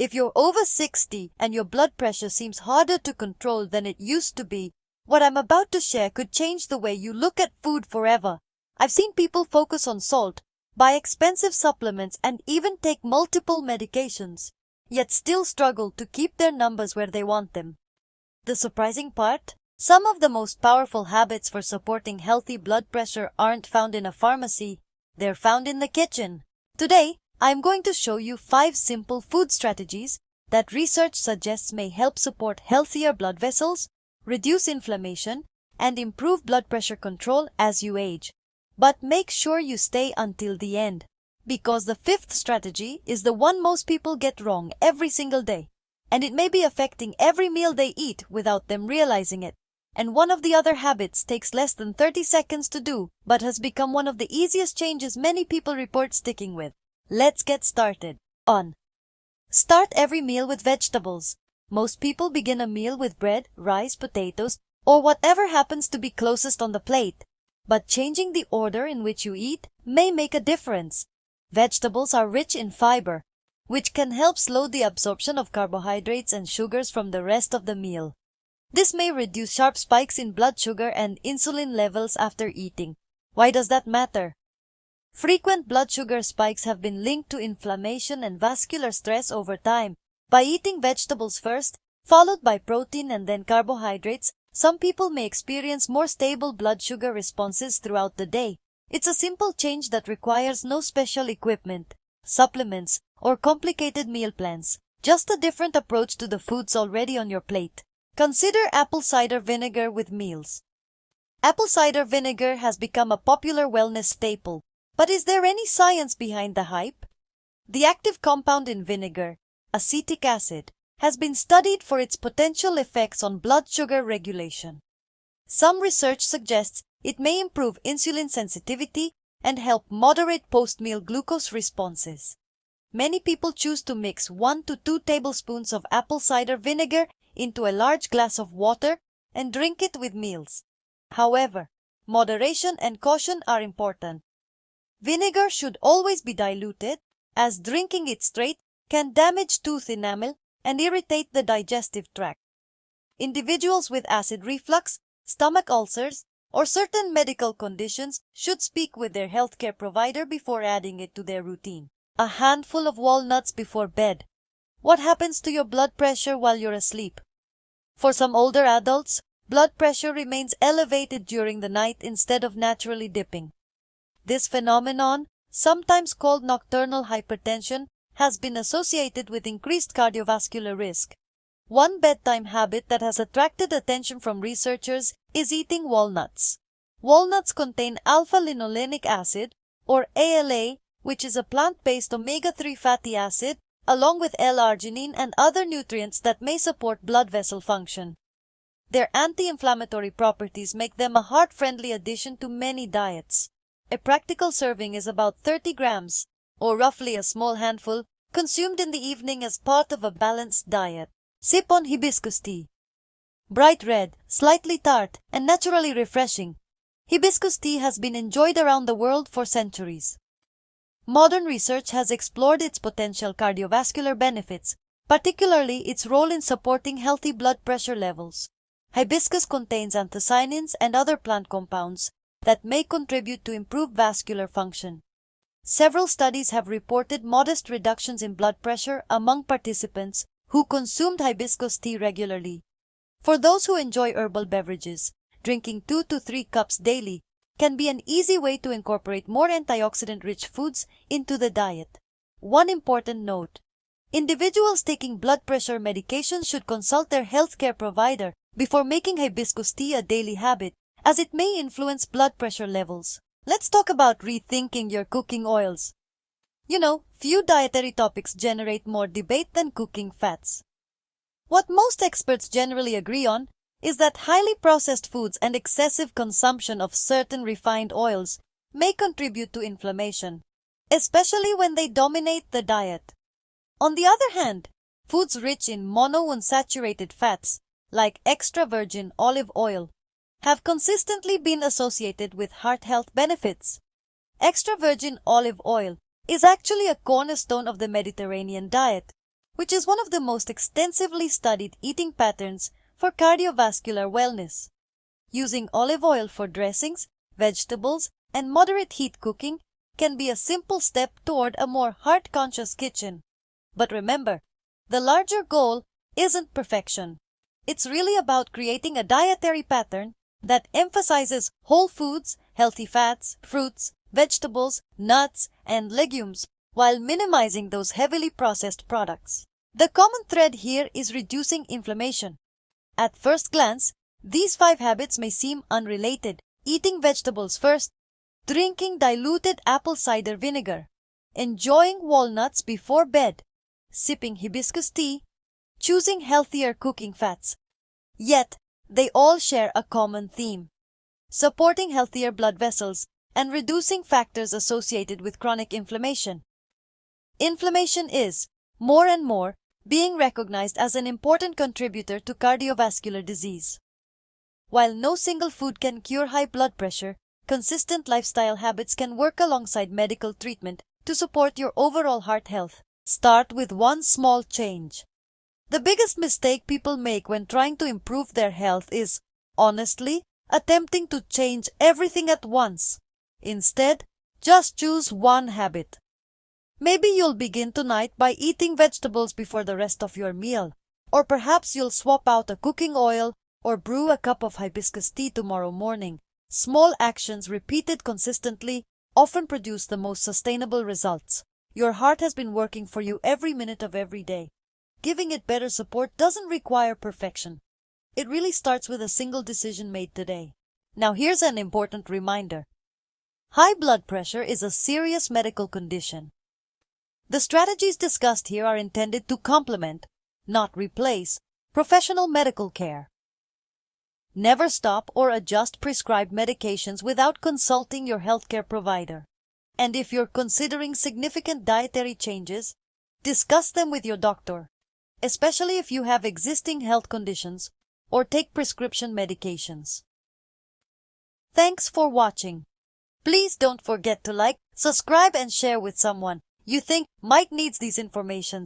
If you're over 60 and your blood pressure seems harder to control than it used to be, what I'm about to share could change the way you look at food forever. I've seen people focus on salt, buy expensive supplements, and even take multiple medications, yet still struggle to keep their numbers where they want them. The surprising part? Some of the most powerful habits for supporting healthy blood pressure aren't found in a pharmacy, they're found in the kitchen. Today, I'm going to show you 5 simple food strategies that research suggests may help support healthier blood vessels, reduce inflammation, and improve blood pressure control as you age. But make sure you stay until the end, because the 5th strategy is the one most people get wrong every single day, and it may be affecting every meal they eat without them realizing it. And one of the other habits takes less than 30 seconds to do, but has become one of the easiest changes many people report sticking with. Let's get started. On. Start every meal with vegetables. Most people begin a meal with bread, rice, potatoes, or whatever happens to be closest on the plate. But changing the order in which you eat may make a difference. Vegetables are rich in fiber, which can help slow the absorption of carbohydrates and sugars from the rest of the meal. This may reduce sharp spikes in blood sugar and insulin levels after eating. Why does that matter? Frequent blood sugar spikes have been linked to inflammation and vascular stress over time. By eating vegetables first, followed by protein and then carbohydrates, some people may experience more stable blood sugar responses throughout the day. It's a simple change that requires no special equipment, supplements, or complicated meal plans, just a different approach to the foods already on your plate. Consider apple cider vinegar with meals. Apple cider vinegar has become a popular wellness staple. But is there any science behind the hype? The active compound in vinegar, acetic acid, has been studied for its potential effects on blood sugar regulation. Some research suggests it may improve insulin sensitivity and help moderate post-meal glucose responses. Many people choose to mix 1 to 2 tablespoons of apple cider vinegar into a large glass of water and drink it with meals. However, moderation and caution are important. Vinegar should always be diluted, as drinking it straight can damage tooth enamel and irritate the digestive tract. Individuals with acid reflux, stomach ulcers, or certain medical conditions should speak with their healthcare provider before adding it to their routine. A handful of walnuts before bed. What happens to your blood pressure while you're asleep? For some older adults, blood pressure remains elevated during the night instead of naturally dipping. This phenomenon, sometimes called nocturnal hypertension, has been associated with increased cardiovascular risk. One bedtime habit that has attracted attention from researchers is eating walnuts. Walnuts contain alpha-linolenic acid, or ALA, which is a plant-based omega-3 fatty acid, along with L-arginine and other nutrients that may support blood vessel function. Their anti-inflammatory properties make them a heart-friendly addition to many diets. A practical serving is about 30 grams, or roughly a small handful, consumed in the evening as part of a balanced diet. Sip on hibiscus tea. Bright red, slightly tart, and naturally refreshing, hibiscus tea has been enjoyed around the world for centuries. Modern research has explored its potential cardiovascular benefits, particularly its role in supporting healthy blood pressure levels. Hibiscus contains anthocyanins and other plant compounds that may contribute to improved vascular function. Several studies have reported modest reductions in blood pressure among participants who consumed hibiscus tea regularly. For those who enjoy herbal beverages, drinking 2 to 3 cups daily can be an easy way to incorporate more antioxidant-rich foods into the diet. One important note: individuals taking blood pressure medication should consult their healthcare provider before making hibiscus tea a daily habit, as it may influence blood pressure levels. Let's talk about rethinking your cooking oils. Few dietary topics generate more debate than cooking fats. What most experts generally agree on is that highly processed foods and excessive consumption of certain refined oils may contribute to inflammation, especially when they dominate the diet. On the other hand, foods rich in monounsaturated fats, like extra virgin olive oil, have consistently been associated with heart health benefits. Extra virgin olive oil is actually a cornerstone of the Mediterranean diet, which is one of the most extensively studied eating patterns for cardiovascular wellness. Using olive oil for dressings, vegetables, and moderate heat cooking can be a simple step toward a more heart-conscious kitchen. But remember, the larger goal isn't perfection. It's really about creating a dietary pattern that emphasizes whole foods, healthy fats, fruits, vegetables, nuts, and legumes, while minimizing those heavily processed products. The common thread here is reducing inflammation. At first glance, these 5 habits may seem unrelated: eating vegetables first, drinking diluted apple cider vinegar, enjoying walnuts before bed, sipping hibiscus tea, choosing healthier cooking fats. Yet, they all share a common theme: supporting healthier blood vessels and reducing factors associated with chronic inflammation. Inflammation is, more and more, being recognized as an important contributor to cardiovascular disease. While no single food can cure high blood pressure, consistent lifestyle habits can work alongside medical treatment to support your overall heart health. Start with one small change. The biggest mistake people make when trying to improve their health is, honestly, attempting to change everything at once. Instead, just choose one habit. Maybe you'll begin tonight by eating vegetables before the rest of your meal, or perhaps you'll swap out a cooking oil or brew a cup of hibiscus tea tomorrow morning. Small actions repeated consistently often produce the most sustainable results. Your heart has been working for you every minute of every day. Giving it better support doesn't require perfection. It really starts with a single decision made today. Now here's an important reminder. High blood pressure is a serious medical condition. The strategies discussed here are intended to complement, not replace, professional medical care. Never stop or adjust prescribed medications without consulting your healthcare provider. And if you're considering significant dietary changes, discuss them with your doctor, especially if you have existing health conditions or take prescription medications. Thanks for watching. Please don't forget to like, subscribe, and share with someone you think might need these information.